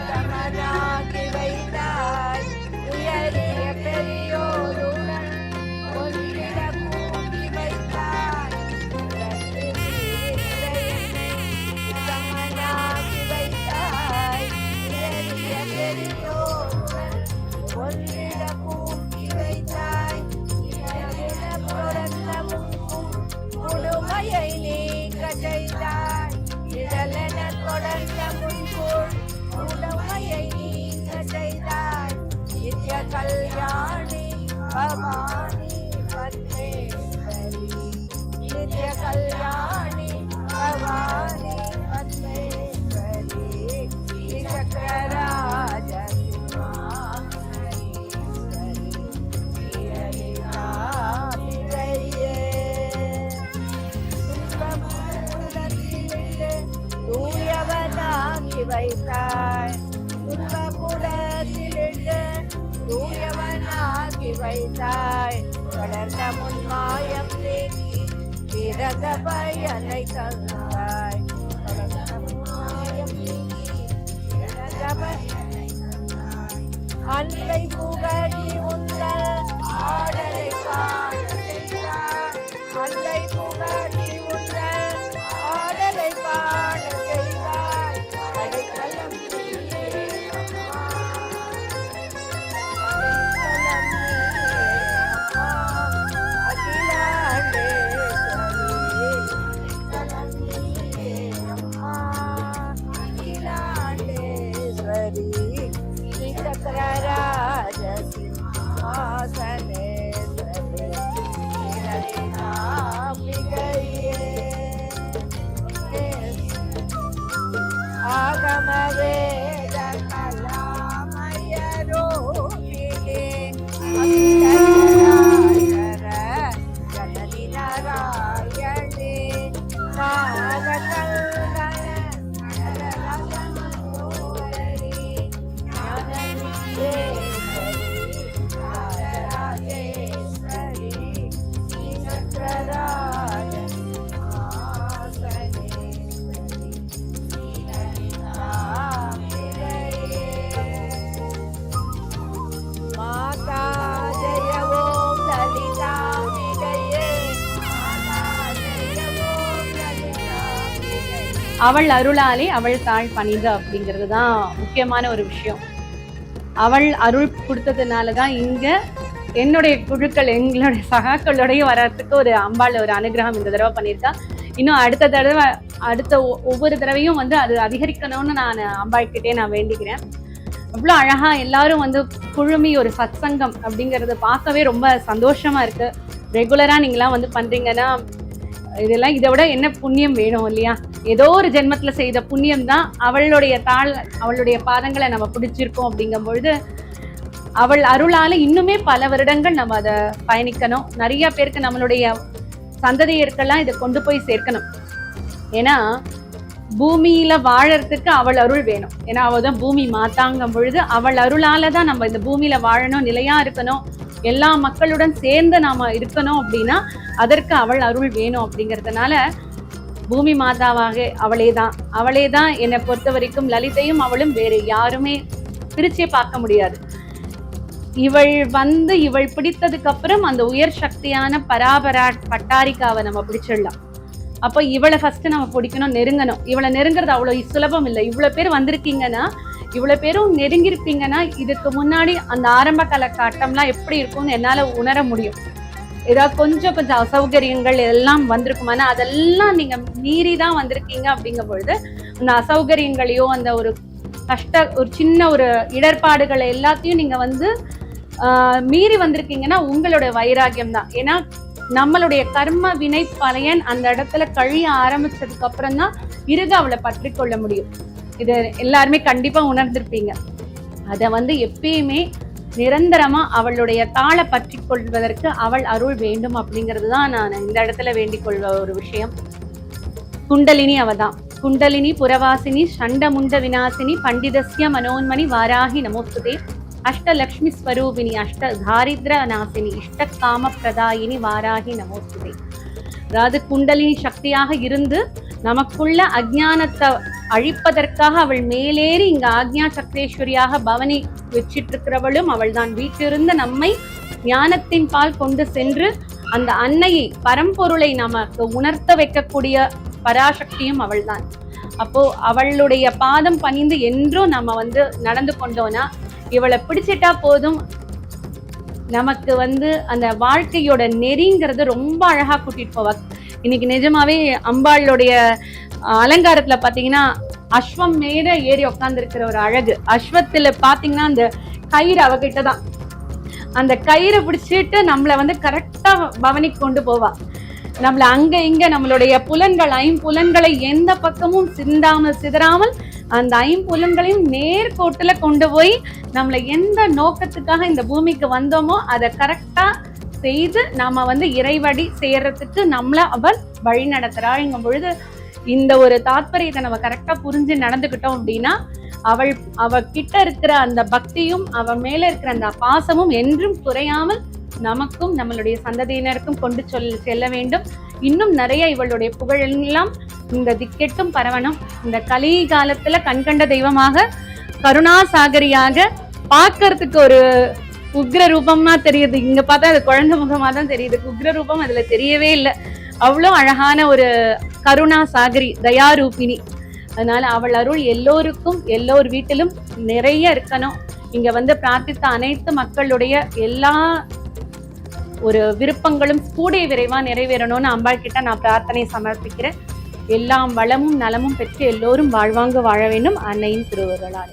சமனாக்கி வைத்தாய் உயரிய பெரியோருடன் ஒன்றிட கூட்டி வைத்தாய் சமனாக்கி வைத்தாய் உயரிய பெரியோருடன் ஒன்றிட கூட்டி வைத்தாய் கொடுமையை நீக்க செய்தாய் இதழென தொடர்ந்த முன்போல் கொடுமையை நீக்க செய்தாய் நித்ய கல்யாணி பவானி பத்மேஸ்வரி நித்ய கல்யாணி பவானி பத்மேஸ்வரி சக்கரராஜ தூயவனாக்கி வைத்தாய் துன்பபுரத்திலிட்டு தூயவனாக்கி வைத்தாய் வளர்ந்த முன்மாயம் நீக்கி பிறந்த பயனை தந்தாய் வளர்ந்த முன்மாயம் நீக்கி பிறந்த பயனை தந்தாய் அன்பை புகழி உந்தல் ஆடலை காண செய்தாய் அன்பை புகழி உந்தல் ஆடலை காண செய்தாய் அடைக்கலம் நீயே அம்மா அடைக்கலம் நீயே அம்மா அகிலாண்டேஸ்வரி அடைக்கலம் நீயே அம்மா அகிலாண்டேஸ்வரி சக்கரராஜ சிம்மாசனேஸ்வரி ஆகம வேத கலாமய ரோகிணி ஜனனி நாராயணி அவள் அருளாலே அவள் தாழ் பணிந்து அப்படிங்கிறது தான் முக்கியமான ஒரு விஷயம். அவள் அருள் கொடுத்ததுனால தான் இங்க என்னுடைய குழுக்கள் எங்களுடைய சகாக்களோடய வர்றதுக்கு ஒரு அம்பாள் ஒரு அனுகிரகம் இந்த தடவை பண்ணியிருக்கா. இன்னும் அடுத்த ஒவ்வொரு தடவையும் வந்து அது அதிகரிக்கணும்னு நான் அம்பாள்கிட்டே நான் வேண்டிக்கிறேன். அவ்வளோ அழகா எல்லாரும் வந்து குழுமி ஒரு சத்சங்கம் அப்படிங்கிறத பார்க்கவே ரொம்ப சந்தோஷமா இருக்கு. ரெகுலரா நீங்களாம் வந்து பண்றீங்கன்னா இதெல்லாம் இதை விட என்ன புண்ணியம் வேணும் இல்லையா? ஏதோ ஒரு ஜென்மத்துல செய்த புண்ணியம் தான் அவளுடைய பாதங்களை நம்ம பிடிச்சிருக்கோம். அப்படிங்கும் பொழுது அவள் அருளால இன்னுமே பல வருடங்கள் நம்ம அதை பயணிக்கணும். நிறைய பேருக்கு நம்மளுடைய சந்ததியருக்கெல்லாம் இதை கொண்டு போய் சேர்க்கணும். ஏன்னா பூமியில வாழறதுக்கு அவள் அருள் வேணும். ஏன்னா அவள் தான் பூமி மாத்தாங்கும் பொழுது அவள் அருளால தான் நம்ம இந்த பூமியில வாழணும், நிலையா இருக்கணும், எல்லா மக்களுடன் சேர்ந்து நாம இருக்கணும். அப்படின்னா அதற்கு அவள் அருள் வேணும். அப்படிங்கிறதுனால பூமி மாதாவாக அவளே தான் என்னை பொறுத்த வரைக்கும் லலிதையும் அவளும் வேறு யாருமே பிரிச்சே பார்க்க முடியாது. இவள் பிடித்ததுக்கு அப்புறம் அந்த உயர் சக்தியான பராபரா பட்டாரிக்காவை நம்ம பிடிச்சிடலாம். அப்போ இவளை ஃபர்ஸ்ட் நம்ம பிடிக்கணும், நெருங்கணும். இவளை நெருங்கிறது அவ்வளவு சுலபம் இல்லை. இவ்வளவு பேர் வந்திருக்கீங்கன்னா, இவ்வளவு பேரும் நெருங்கிருப்பீங்கன்னா, இதுக்கு முன்னாடி அந்த ஆரம்ப காலகட்டம்லாம் எப்படி இருக்கும்னு என்னால உணர முடியும். ஏதாவது கொஞ்சம் அசௌகரியங்கள் எல்லாம் வந்திருக்குமானா அதெல்லாம் நீங்க மீறி தான் வந்திருக்கீங்க. அப்படிங்கும் பொழுது அந்த அசௌகரியங்களையோ அந்த ஒரு ஒரு சின்ன ஒரு இடர்பாடுகளை எல்லாத்தையும் நீங்க வந்து மீறி வந்திருக்கீங்கன்னா உங்களோட வைராகியம் தான். ஏன்னா நம்மளுடைய கர்ம வினை பலையன் அந்த இடத்துல கழிய ஆரம்பிச்சதுக்கு அப்புறம் தான் பிறகு அவளை பற்றி கொள்ள முடியும். இது எல்லாருமே கண்டிப்பா உணர்ந்திருப்பீங்க. அதை வந்து எப்பயுமே நிரந்தரமா அவளுடைய தாளை பற்றி கொள்வதற்கு அவள் அருள் வேண்டும். அப்படிங்கிறது தான் நான் இந்த இடத்துல வேண்டிக் கொள்வ ஒரு விஷயம். குண்டலினி அவதான். குண்டலினி புரவாசினி சண்டமுண்ட விநாசினி பண்டிதஸ்ய மனோன்மணி வாராகி நமோஸ்துதே அஷ்டலக்ஷ்மி ஸ்வரூபிணி அஷ்ட தாரித்ர நாசினி இஷ்ட காம பிரதாயினி வாராகி நமோஸ்துதே. அதாவது குண்டலினி சக்தியாக இருந்து நமக்குள்ள அழிப்பதற்காக அவள் மேலேறி இங்க ஆக்ஞா சக்கரேஸ்வரியாக பவனி வச்சிட்டு இருக்கிறவளும் அவள் தான். வீட்டிலிருந்து நம்மை ஞானத்தின் பால் கொண்டு சென்று அந்த அன்னையை பரம்பொருளை நமக்கு உணர்த்த வைக்கக்கூடிய பராசக்தியும் அவள் தான். அப்போ அவளுடைய பாதம் பணிந்து என்றும் நம்ம நடந்து கொண்டோம்னா, இவளை பிடிச்சிட்டா போதும், நமக்கு அந்த வாழ்க்கையோட நெறிங்கிறது ரொம்ப அழகா கூட்டிட்டு போவா. இன்னைக்கு நிஜமாவே அம்பாளுடைய அலங்காரத்துல பாத்தீங்கன்னா அஸ்வம் மேல ஏறி உட்கார்ந்து இருக்கிற ஒரு அழகு. அஸ்வத்துல பாத்தீங்கன்னா அந்த கயிறு அவகிட்டதான், அந்த கயிறை பிடிச்சிட்டு நம்மள கரெக்டா பவனிக்கு கொண்டு போவா. நம்மள அங்க இங்க நம்மளுடைய புலன்கள், ஐம்புலன்களை எந்த பக்கமும் சிதறாமல் அந்த ஐம்புலன்களையும் நேர்கோட்டுல கொண்டு போய் நம்மள எந்த நோக்கத்துக்காக இந்த பூமிக்கு வந்தோமோ அதை கரெக்டா செய்து நாம இறைவடி செய்யறதுக்கு நம்மள அவள் வழி நடத்துறாள்ங்கும் பொழுது இந்த ஒரு தாத்பரியத்தை நம்ம கரெக்டா புரிஞ்சு நடந்துக்கிட்டோம் அப்படின்னா அவ கிட்ட இருக்கிற அந்த பக்தியும் அவ மேல இருக்கிற அந்த பாசமும் என்றும் குறையாமல் நமக்கும் நம்மளுடைய சந்ததியினருக்கும் கொண்டு செல்ல வேண்டும். இன்னும் நிறைய இவளுடைய புகழெல்லாம் இந்த திக்கெட்டும் பரவணும். இந்த கலி காலத்துல கண்கண்ட தெய்வமாக கருணாசாகரியாக பார்க்கறதுக்கு ஒரு உக்ர ரூபமா தெரியுது. இங்க பார்த்தா அது குழந்தை முகமா தான் தெரியுது, உக்ர ரூபம் அதுல தெரியவே இல்லை. அவ்வளோ அழகான ஒரு கருணாசாகரி, தயாரூபிணி. அதனால அவள் அருள் எல்லோருக்கும் எல்லோர் வீட்டிலும் நிறைய இருக்கணும். இங்க பிரார்த்தித்த அனைத்து மக்களுடைய எல்லா ஒரு விருப்பங்களும் கூடிய விரைவா நிறைவேறணும்னு அம்பாள் கிட்ட நான் பிரார்த்தனை சமர்ப்பிக்கிறேன். எல்லாம் வளமும் நலமும் பெற்று எல்லோரும் வாழ்வாங்க வாழ வேண்டும் அன்னையின் திருவருளால்.